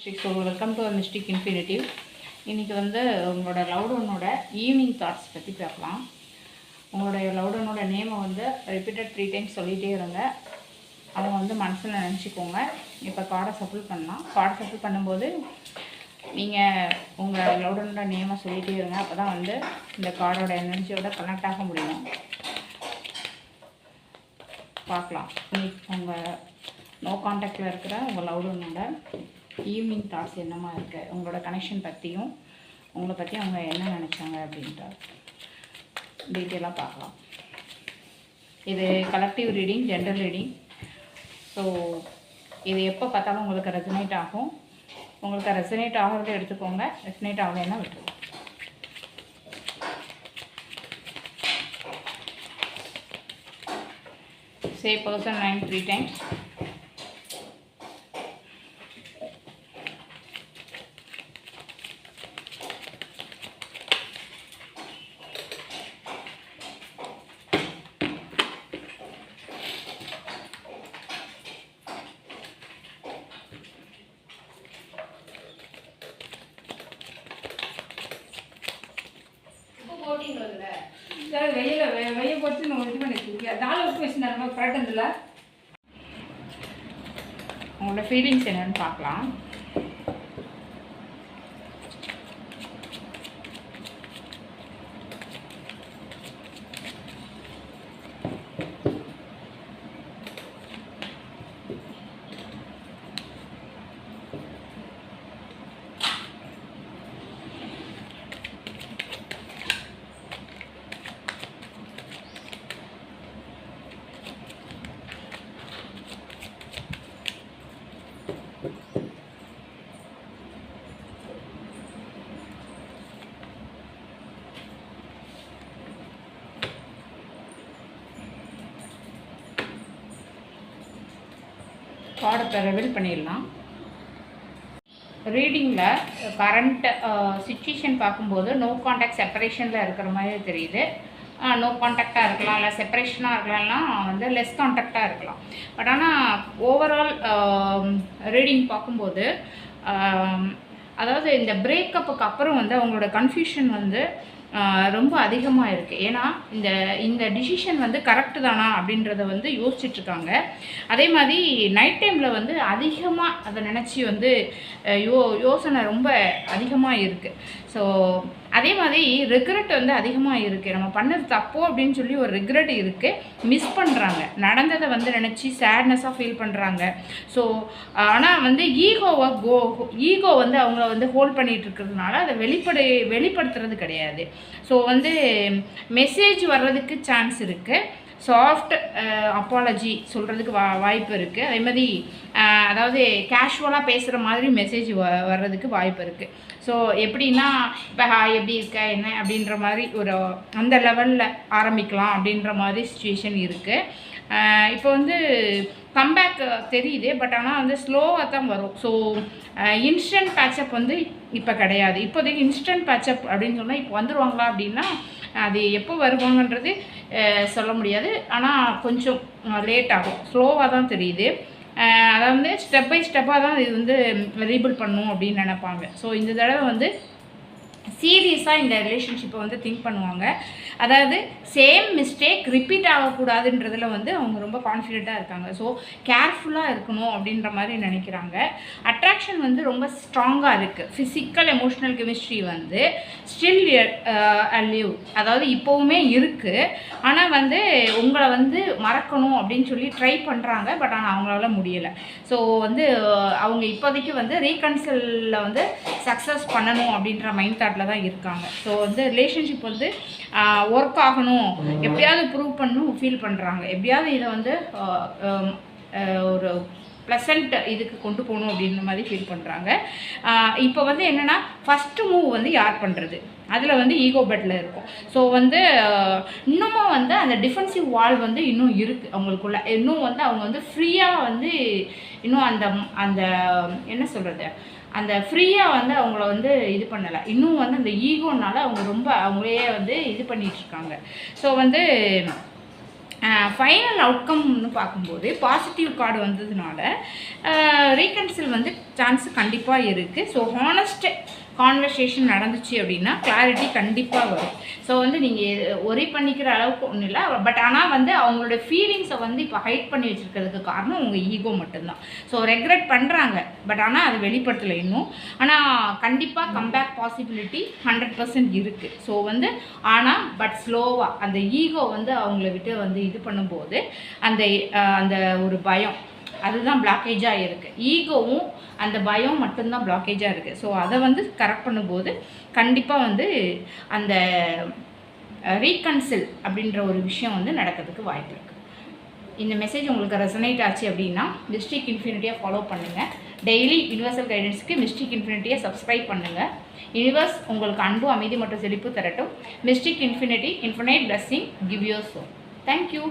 So welcome to mystic infinitive. இன்றைக்கி வந்து உங்களோட லவ்டவுனோட ஈவினிங் தாட்ஸ் பற்றி பார்க்கலாம். உங்களுடைய லவ்டவுனோட நேமை வந்து ரிப்பீட்டட் 3 டைம்ஸ் சொல்லிகிட்டே இருங்க. அவங்க வந்து மனசில் நினச்சிக்கோங்க. இப்போ கார்டை சஃபில் பண்ணலாம். கார்டை சஃபில் பண்ணும்போது நீங்கள் உங்கள் லவ்டவுனோட நேமை சொல்லிகிட்டே இருங்க. அப்போ தான் வந்து இந்த கார்டோட எனர்ஜியோட கனெக்ட் ஆக முடியும். பார்க்கலாம். இன்னைக்கு உங்கள் நோ கான்டாக்டில் இருக்கிற உங்கள் லவ்டவுனோட ஈவினிங் தாட்ஸ் என்னமா இருக்குது, உங்களோட கனெக்ஷன் பற்றியும் உங்களை பற்றி அவங்க என்ன நினச்சாங்க அப்படின்ற டீட்டெயிலாக பார்க்கலாம். இது collective reading, general reading. So இது எப்போ பார்த்தாலும் உங்களுக்கு ரெசனேட் ஆகும். உங்களுக்கு ரெசனேட் ஆகிறத எடுத்துக்கோங்க, ரெசனேட் ஆகலைன்னா விட்டுருவோம். Say person name 3 times. வெயில் போட்டு நம்ம இது பண்ணிருக்கீங்க. உங்களோட ஃபீலிங்ஸ் என்னன்னு பார்க்கலாம். கார்டை ரிவீல் பண்ணிடலாம். ரீடிங்கில் கரண்ட் சிச்சுவேஷன் பார்க்கும்போது நோ கான்டாக்ட் செப்பரேஷனில் இருக்கிற மாதிரி தெரியுது. நோ கான்டாக்டாக இருக்கலாம், இல்லை செப்பரேஷனாக இருக்கலாம்னா வந்து லெஸ் கான்டாக்டாக இருக்கலாம். பட் ஆனால் ஓவரால் ரீடிங் பார்க்கும்போது அதாவது இந்த பிரேக்கப்புக்கு அப்புறம் வந்து அவங்களோட கன்ஃபியூஷன் வந்து ரொம்ப அதிகமாக இருக்குது. ஏன்னா இந்த டிசிஷன் வந்து கரெக்டு தானா அப்படின்றத வந்து யோசிச்சுட்ருக்காங்க. அதே மாதிரி நைட் டைமில் வந்து அதிகமாக அதை நினச்சி வந்து யோசனை ரொம்ப அதிகமாக இருக்குது. ஸோ அதே மாதிரி ரெக்ரெட் வந்து அதிகமாக இருக்குது. நம்ம பண்ணது தப்போ அப்படின்னு சொல்லி ஒரு ரெக்ரெட் இருக்குது. மிஸ் பண்ணுறாங்க, நடந்ததை வந்து நினச்சி சேட்னஸாக ஃபீல் பண்ணுறாங்க. ஸோ ஆனால் வந்து ஈகோ வந்து அவங்கள வந்து ஹோல்ட் பண்ணிகிட்டு இருக்கிறதுனால அதை வெளிப்படுத்துறது கிடையாது. ஸோ வந்து மெசேஜ் வர்றதுக்கு சான்ஸ் இருக்குது. சாஃப்ட் அப்பாலஜி சொல்கிறதுக்கு வாய்ப்பு இருக்குது. அதே மாதிரி அதாவது கேஷுவலாக பேசுகிற மாதிரி மெசேஜ் வர்றதுக்கு வாய்ப்பு இருக்குது. ஸோ எப்படின்னா இப்போ எப்படி இருக்க என்ன அப்படின்ற மாதிரி ஒரு அந்த லெவலில் ஆரம்பிக்கலாம் அப்படின்ற மாதிரி சிச்சுவேஷன் இருக்குது. இப்போ வந்து கம்பேக் தெரியுது, பட் ஆனால் வந்து ஸ்லோவாக தான் வரும். ஸோ இன்ஸ்டன்ட் பேட்சப் வந்து இப்போ கிடையாது. இப்போதைக்கு இன்ஸ்டன்ட் பேட்சப் அப்படின்னு சொன்னால் இப்போ வந்துடுவாங்களா அப்படின்னா அது எப்போ வருவாங்கன்றது சொல்ல முடியாது. ஆனால் கொஞ்சம் லேட் ஆகும், ஸ்லோவாக தான் தெரியுது. அதாவது ஸ்டெப் பை ஸ்டெப்பாக தான் இது வந்து ரீபில்ட் பண்ணணும் அப்படின்னு நினைப்பாங்க. ஸோ இந்த தடவை வந்து சீரியஸாக இந்த ரிலேஷன்ஷிப்பை வந்து திங்க் பண்ணுவாங்க. அதாவது சேம் மிஸ்டேக் ரிப்பீட் ஆகக்கூடாதுன்றதில் வந்து அவங்க ரொம்ப கான்ஃபிடெண்ட்டாக இருக்காங்க. ஸோ கேர்ஃபுல்லாக இருக்கணும் அப்படின்ற மாதிரி நினைக்கிறாங்க. அட்ராக்ஷன் வந்து ரொம்ப ஸ்ட்ராங்காக இருக்குது. ஃபிசிக்கல் எமோஷ்னல் கெமிஸ்ட்ரி வந்து ஸ்டில் அலிவ், அதாவது இப்போவுமே இருக்குது. ஆனால் வந்து உங்களை வந்து மறக்கணும் அப்படின்னு சொல்லி ட்ரை பண்ணுறாங்க. பட் ஆனால் அவங்களால முடியலை. ஸோ வந்து அவங்க இப்போதைக்கு வந்து ரீகன்சிலில் வந்து சக்ஸஸ் பண்ணணும் அப்படின்ற மைண்ட் தாட்டில் தான் இருக்காங்க. ஸோ வந்து ரிலேஷன்ஷிப் வந்து ஒர்க் ஆகணும், எப்படியாவது ப்ரூவ் பண்ணணும் ஃபீல் பண்ணுறாங்க. எப்படியாவது இதை வந்து ஒரு ப்ளசண்ட் இதுக்கு கொண்டு போகணும் அப்படின்ற மாதிரி ஃபீல் பண்ணுறாங்க. இப்போ வந்து என்னென்னா ஃபஸ்ட்டு மூவ் வந்து யார் பண்ணுறது, அதில் வந்து ஈகோ பெட்டில் இருக்கும். ஸோ வந்து இன்னமும் வந்து அந்த டிஃபென்சிவ் வால் வந்து இன்னும் இருக்குது அவங்களுக்குள்ள. இன்னும் வந்து அவங்க வந்து ஃப்ரீயாக வந்து இன்னும் அந்த என்ன சொல்கிறது, அந்த ஃப்ரீயாக வந்து அவங்கள வந்து இது பண்ணலை. இன்னும் வந்து அந்த ஈகோனால அவங்க ரொம்ப அவங்களே வந்து இது பண்ணிகிட்ருக்காங்க. ஸோ வந்து ஃபைனல் அவுட்கம்னு பார்க்கும்போது பாசிட்டிவ் கார்டு வந்ததுனால ரீகன்சில் வந்து சான்ஸ் கண்டிப்பாக இருக்குது. ஸோ ஹானஸ்ட் கான்வர்சேஷன் நடந்துச்சு அப்படின்னா கிளாரிட்டி கண்டிப்பாக வரும். ஸோ வந்து நீங்கள் ஒரே பண்ணிக்கிற அளவுக்கு ஒன்றும் இல்லை. பட் ஆனால் வந்து அவங்களோட ஃபீலிங்ஸை வந்து இப்போ ஹைட் பண்ணி வச்சுருக்கிறதுக்கு காரணம் உங்கள் ஈகோ மட்டும்தான். ஸோ ரெக்ரெட் பண்ணுறாங்க, பட் ஆனால் அது வெளிப்படுத்தலை இன்னும். ஆனால் கண்டிப்பாக கம்பேக் பாசிபிலிட்டி 100% இருக்குது. ஸோ வந்து ஆனால் பட் ஸ்லோவாக அந்த ஈகோ வந்து அவங்கள விட்டு வந்து இது பண்ணும்போது அந்த அந்த ஒரு பயம் அதுதான் பிளாக்கேஜாக இருக்குது. ஈகோவும் அந்த பயம் மட்டும்தான் பிளாக்கேஜாக இருக்குது. ஸோ அதை வந்து கரெக்ட் பண்ணும்போது கண்டிப்பாக வந்து அந்த ரீகன்சில் அப்படின்ற ஒரு விஷயம் வந்து நடக்கிறதுக்கு வாய்ப்பு இருக்குது. இந்த மெசேஜ் உங்களுக்கு ரெசனேட் ஆச்சு அப்படின்னா மிஸ்டிக் இன்ஃபினிட்டியை ஃபாலோ பண்ணுங்கள். டெய்லி யுனிவர்சல் கைடன்ஸுக்கு மிஸ்டிக் இன்ஃபினிட்டியை சப்ஸ்கிரைப் பண்ணுங்கள். யூனிவர்ஸ் உங்களுக்கு அன்பு, அமைதி மற்றும் செழிப்பு தரட்டும். Mystic infinity, infinite blessing give your soul. Thank you.